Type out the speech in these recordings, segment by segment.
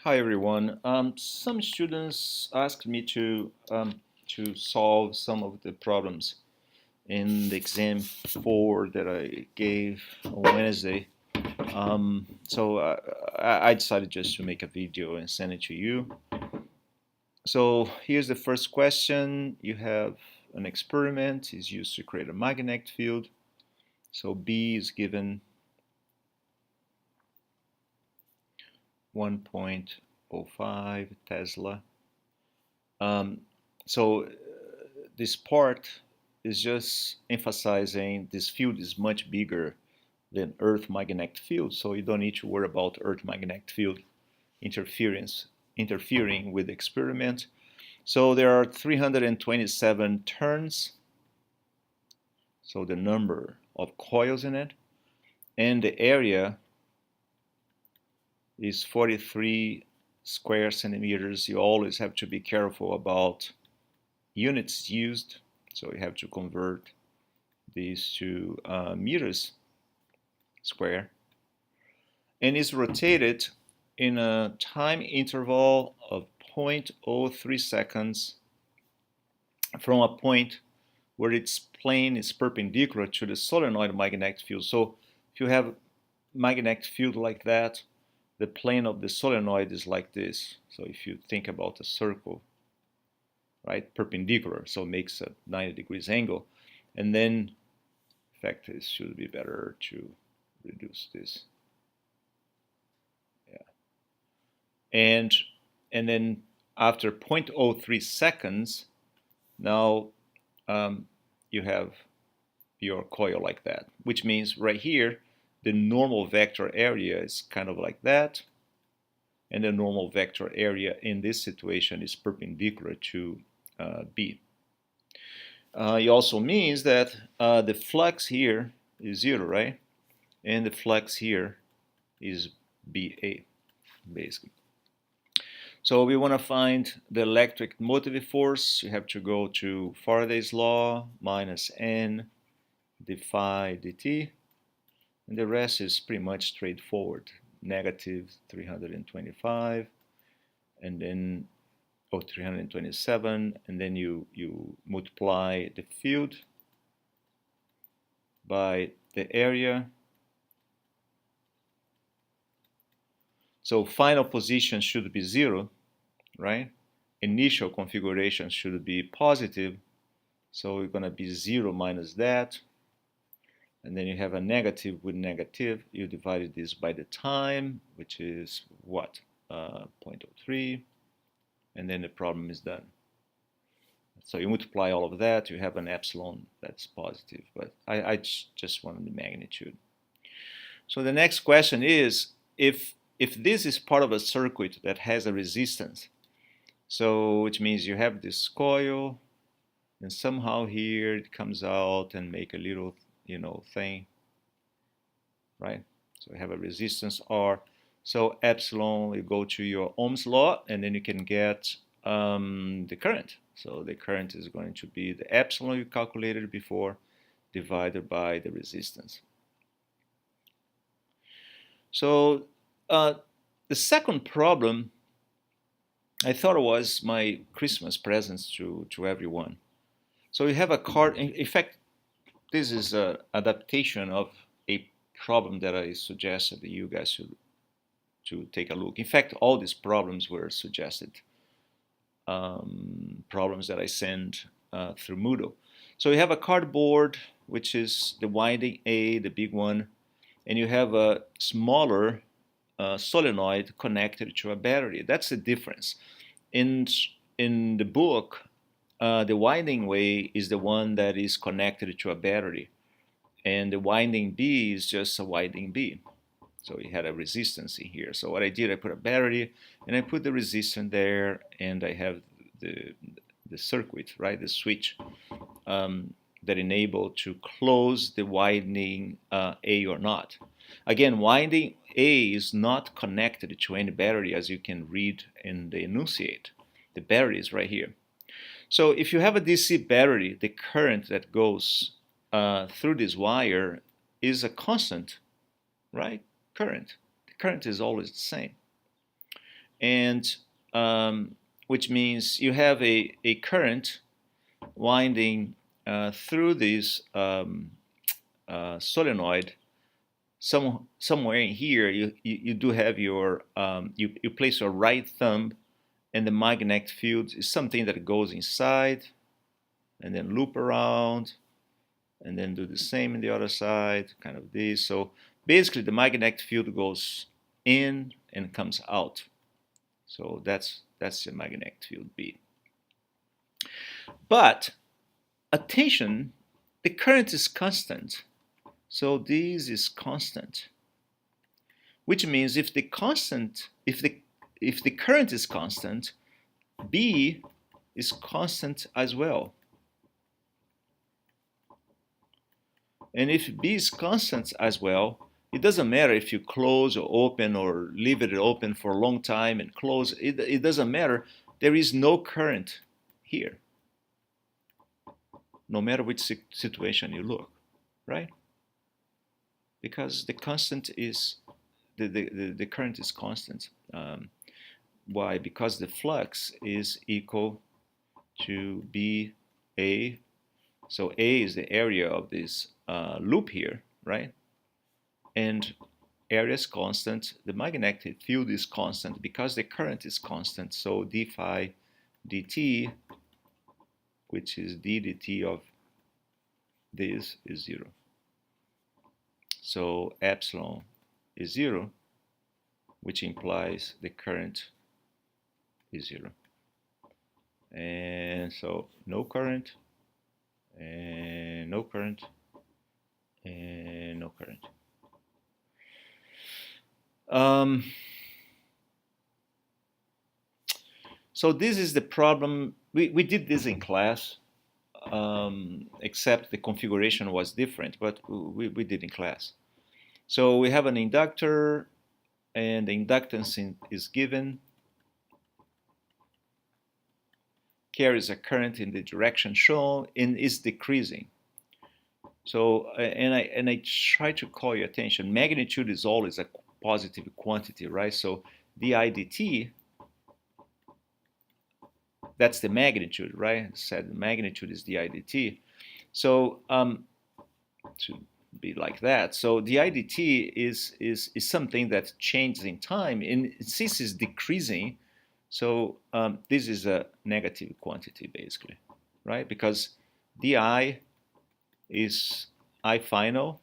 Hi everyone. Some students asked me to solve some of the problems in the exam 4 that I gave on Wednesday. So I decided just to make a video and send it to you. So here's the first question. You have an experiment is used to create a magnetic field. So B is given 1.05 Tesla. Um, so this part is just emphasizing this field is much bigger than Earth magnetic field, so you don't need to worry about Earth magnetic field interfering with the experiment. So there are 327 turns, so the number of coils in it, and the area is 43 square centimeters. You always have to be careful about units used, so you have to convert these to meters square, and is rotated in a time interval of 0.03 seconds from a point where its plane is perpendicular to the solenoid magnetic field. So if you have magnetic field like that, the plane of the solenoid is like this. So if you think about a circle, right, perpendicular, so it makes a 90 degrees angle. And then, in fact, it should be better to reduce this. Yeah. And then after 0.03 seconds, now you have your coil like that, which means right here, the normal vector area is kind of like that. And the normal vector area in this situation is perpendicular to B. It also means that the flux here is 0, right? And the flux here is BA, basically. So we want to find the electric motive force. You have to go to Faraday's law, minus N d phi dt. And the rest is pretty much straightforward. Negative 325, and then 327, and then you multiply the field by the area. So final position should be 0, right? Initial configuration should be positive, so we're going to be 0 minus that, and then you have a negative with negative. You divide this by the time, which is what? 0.03, and then the problem is done. So you multiply all of that, you have an epsilon that's positive, but I just wanted the magnitude. So the next question is, if this is part of a circuit that has a resistance, so which means you have this coil, and somehow here it comes out and make a little, thing, right? So you have a resistance R. So epsilon, you go to your Ohm's law, and then you can get the current. So the current is going to be the epsilon you calculated before divided by the resistance. So the second problem, I thought it was my Christmas presents to everyone. So you have a card. In fact, this is an adaptation of a problem that I suggested that you guys should to take a look. In fact, all these problems were suggested problems that I sent through Moodle. So you have a cardboard, which is the winding A, the big one, and you have a smaller solenoid connected to a battery. That's the difference. In the book, the winding way is the one that is connected to a battery, and the winding B is just a winding B. So it had a resistance in here. So what I did, I put a battery, and I put the resistance there, and I have the circuit, right, the switch that enable to close the winding A or not. Again, winding A is not connected to any battery, as you can read in the enunciate. The battery is right here. So if you have a DC battery, the current that goes through this wire is a constant, right? Current. The current is always the same. and which means you have a current winding through this solenoid. Somewhere in here, you do have your you place your right thumb, and the magnetic field is something that goes inside, and then loop around, and then do the same in the other side, kind of this. So basically, the magnetic field goes in and comes out. So that's the magnetic field B. But attention, the current is constant. So this is constant, which means if the current is constant, B is constant as well. And if B is constant as well, it doesn't matter if you close or open or leave it open for a long time and close. It doesn't matter. There is no current here, no matter which situation you look, right? Because the constant is the current is constant. Why? Because the flux is equal to BA. So A is the area of this loop here, right? And area is constant. The magnetic field is constant because the current is constant. So d phi dt, which is d dt of this, is 0. So epsilon is 0, which implies the current is 0. And so no current, and no current, and no current. So this is the problem. We did this in class, except the configuration was different, but we did in class. So we have an inductor, and the inductance is given, carries a current in the direction shown, and is decreasing. So, and I try to call your attention, magnitude is always a positive quantity, right? So di dt, that's the magnitude, right? I said the magnitude is di dt. So to be like that, so di dt is something that changes in time, and since it's decreasing, so this is a negative quantity basically, right? Because di is I final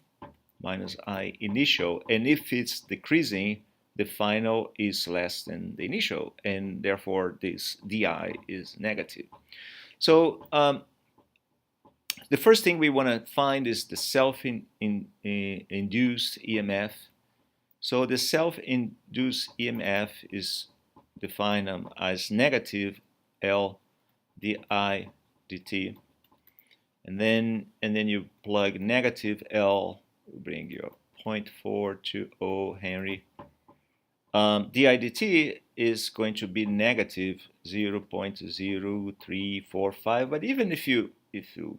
minus I initial, and if it's decreasing, the final is less than the initial, and therefore this di is negative. So the first thing we want to find is the self-induced EMF. So the self-induced EMF is defined as negative L di dt, and then you plug negative L, bring your 0.420 Henry. Di dt is going to be negative 0.0345, but even if you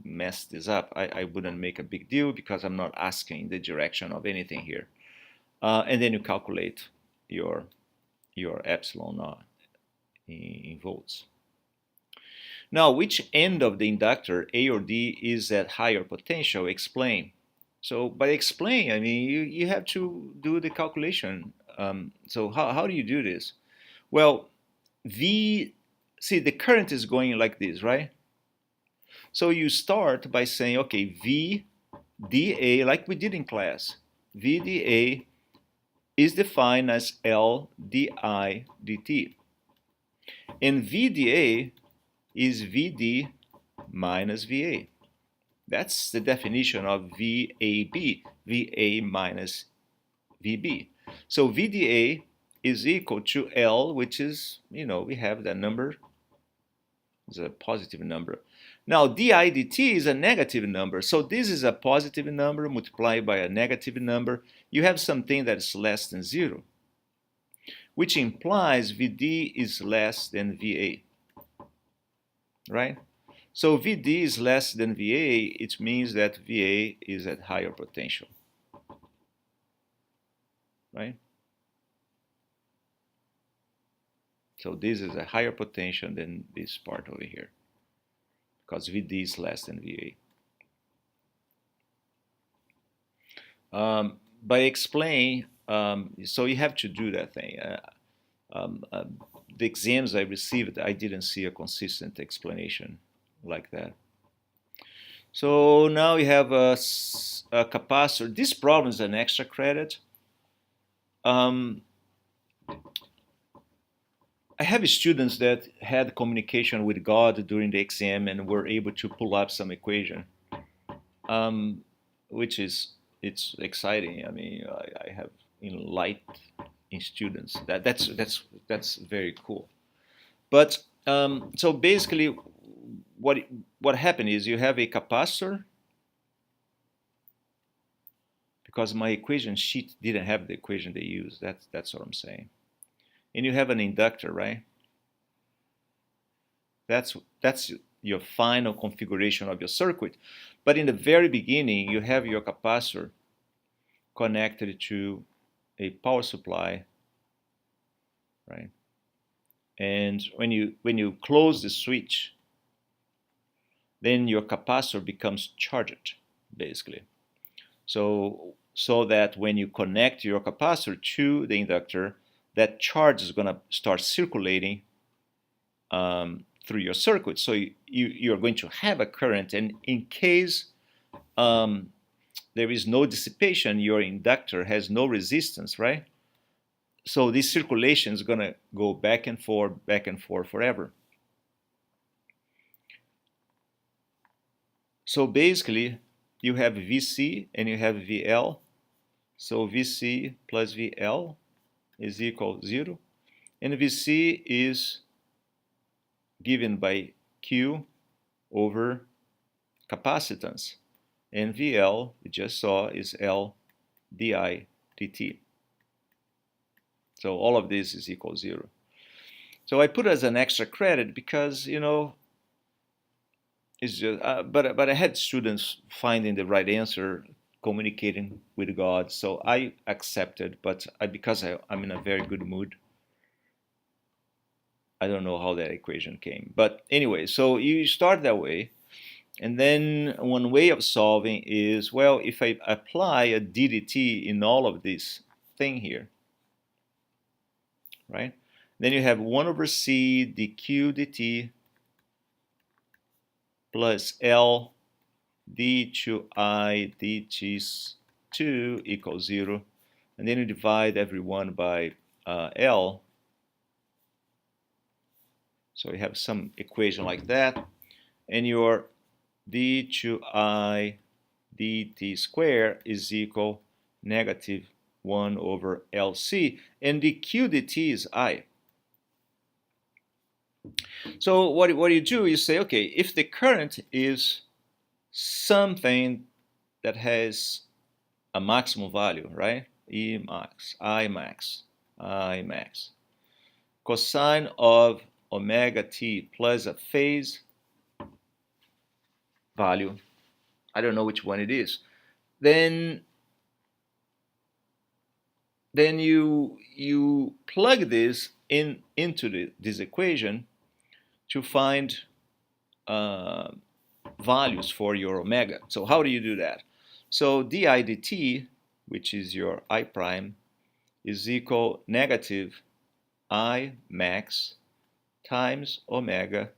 mess this up, I wouldn't make a big deal because I'm not asking the direction of anything here. And then you calculate your epsilon in volts. Now, which end of the inductor, A or D, is at higher potential? Explain. So by explain, I mean you have to do the calculation. So how do you do this? Well, see, the current is going like this, right? So you start by saying, okay, VDA, like we did in class, VDA is defined as L di dt. And VDA is VD minus VA. That's the definition of VAB, VA minus VB. So VDA is equal to L, which is, we have that number. It's a positive number. Now, di dt is a negative number. So this is a positive number multiplied by a negative number. You have something that is less than 0, which implies VD is less than VA, right? So VD is less than VA. It means that VA is at higher potential, right? So this is a higher potential than this part over here, because VD is less than VA. By explaining, so you have to do that thing. The exams I received, I didn't see a consistent explanation like that. So now you have a capacitor. This problem is an extra credit. I have students that had communication with God during the exam and were able to pull up some equation, which is it's exciting. I mean, I have light in students. That's very cool. But so basically, what happened is you have a capacitor, because my equation sheet didn't have the equation they used. That's what I'm saying. And you have an inductor, right? That's your final configuration of your circuit. But in the very beginning, you have your capacitor connected to a power supply, right? And when you close the switch, then your capacitor becomes charged, basically. So that when you connect your capacitor to the inductor, that charge is going to start circulating through your circuit. So you're going to have a current, and in case there is no dissipation, your inductor has no resistance, right? So this circulation is going to go back and forth forever. So basically, you have VC and you have VL. So VC plus VL is equal to 0. And VC is given by Q over capacitance. And VL, we just saw, is L di dt. So all of this is equal to 0. So I put it as an extra credit because, you know, it's just, but I had students finding the right answer, communicating with God, so I accepted. But because I'm in a very good mood, I don't know how that equation came. But anyway, so you start that way, and then one way of solving is, well, if I apply a ddt in all of this thing here, right? Then you have 1 over c dq dt plus L d to I dt2 equals 0. And then you divide everyone by L. So you have some equation like that. And your d to I dt squared is equal negative 1 over LC. And the q dt is I. So what you do, you say, okay, if the current is something that has a maximum value, right? E max, I max, I max. Cosine of omega t plus a phase value, I don't know which one it is, then you plug this into this equation to find values for your omega. So how do you do that? So di dt, which is your I prime, is equal negative I max times omega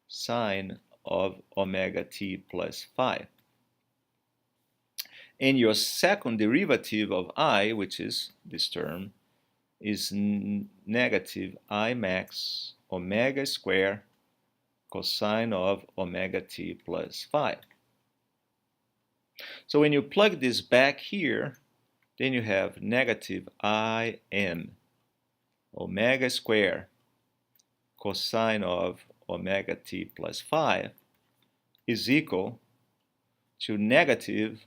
sine of omega t plus phi. And your second derivative of I, which is this term, is negative I max omega square cosine of omega t plus phi. So when you plug this back here, then you have negative I m omega square cosine of omega t plus phi is equal to negative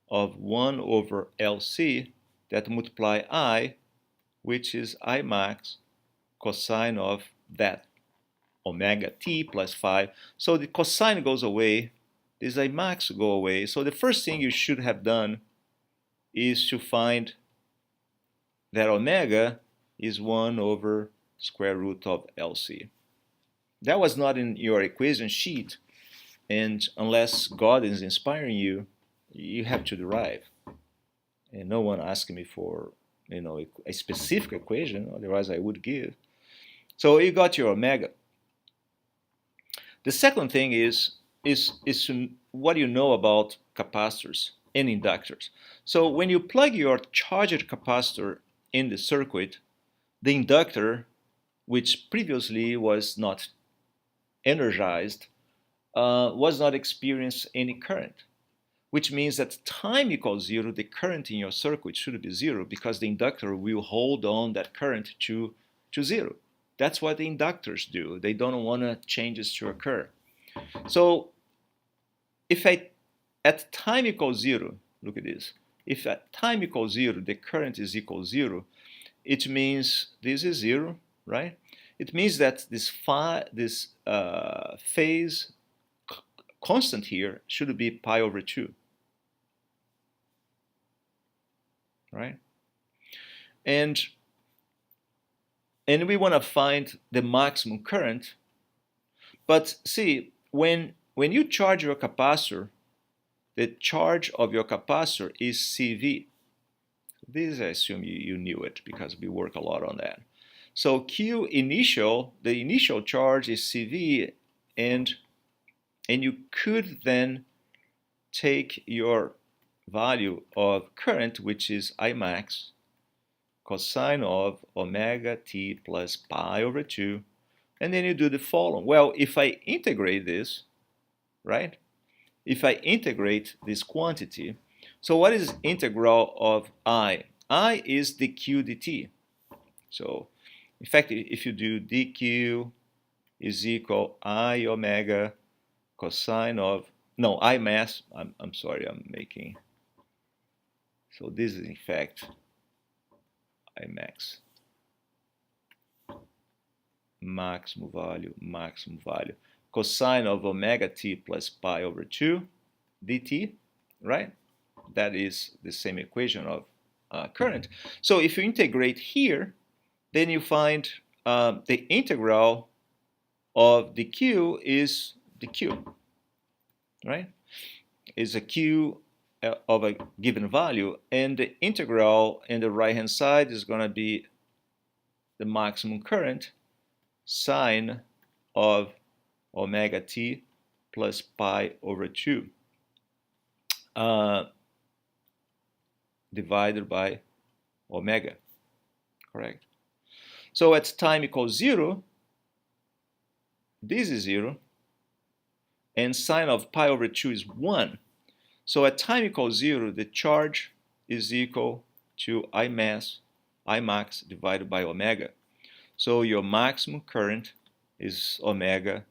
of 1 over LC that multiply I, which is I max cosine of that omega t plus phi. So the cosine goes away, this I max go away. So the first thing you should have done is to find that omega is 1 over square root of LC. That was not in your equation sheet, and unless God is inspiring you, you have to derive. And no one asked me for, a specific equation, otherwise I would give. So you got your omega. The second thing is what you know about capacitors and inductors. So when you plug your charged capacitor in the circuit, the inductor, which previously was not energized, was not experiencing any current, which means that time equals zero, the current in your circuit should be zero because the inductor will hold on that current to zero. That's what the inductors do. They don't want changes to occur. So if at time equals zero, look at this. If at time equals zero, the current is equal to zero, it means this is zero, right? It means that this phase constant here should be pi over 2, right? And we want to find the maximum current. But see, when you charge your capacitor, the charge of your capacitor is CV. This, I assume you knew it because we work a lot on that. So Q initial, the initial charge is CV, and you could then take your value of current, which is I max, cosine of omega t plus pi over 2, and then you do the following. Well, if I integrate this, right? If I integrate this quantity, so what is integral of I? I is dq dt. So, in fact, if you do dq is equal I omega cosine of, no, I mass, I'm sorry, I'm making, so this is in fact I max, maximum value, cosine of omega t plus pi over 2 dt, right? That is the same equation of current. So if you integrate here, then you find the integral of the q is the q, right? Is a q of a given value, and the integral in the right hand side is going to be the maximum current sine of omega t plus pi over 2 divided by omega, correct? So at time equals 0, this is 0, and sine of pi over 2 is 1. So at time equals 0, the charge is equal to I max divided by omega. So your maximum current is omega,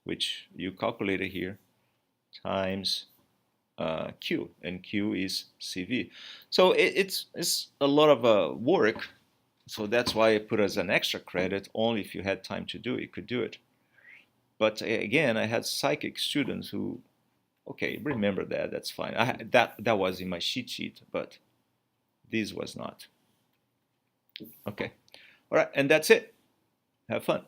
which you calculated here, times Q, and Q is CV. So it's a lot of work. So that's why I put as an extra credit. Only if you had time to do it, you could do it. But again, I had psychic students who, okay, remember that, that's fine. That was in my cheat sheet, but this was not. Okay, all right, and that's it. Have fun.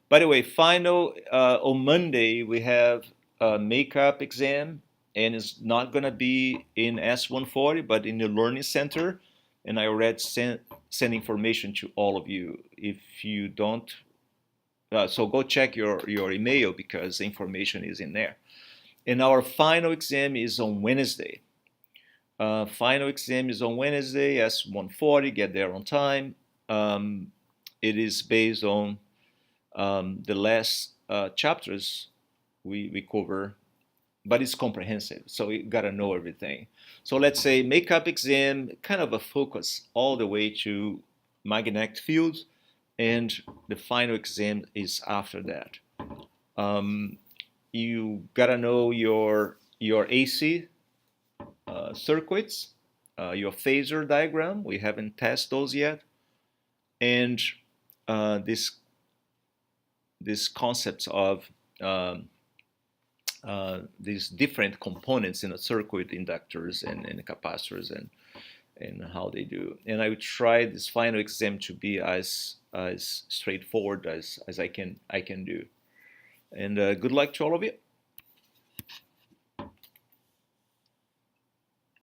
By the way, final on Monday we have a makeup exam, and it's not gonna be in S140, but in the Learning Center. And I already sent information to all of you. If you don't, so go check your email because the information is in there. And our final exam is on Wednesday. Final exam is on Wednesday, S140, get there on time. It is based on the last chapters we cover, but it's comprehensive, so you gotta know everything. So let's say makeup exam, kind of a focus all the way to magnetic fields, and the final exam is after that. You gotta know your AC circuits, your phasor diagram. We haven't tested those yet, and this concepts of these different components in a circuit, inductors and capacitors, and how they do. And I would try this final exam to be as as straightforward as I can do. And good luck to all of you.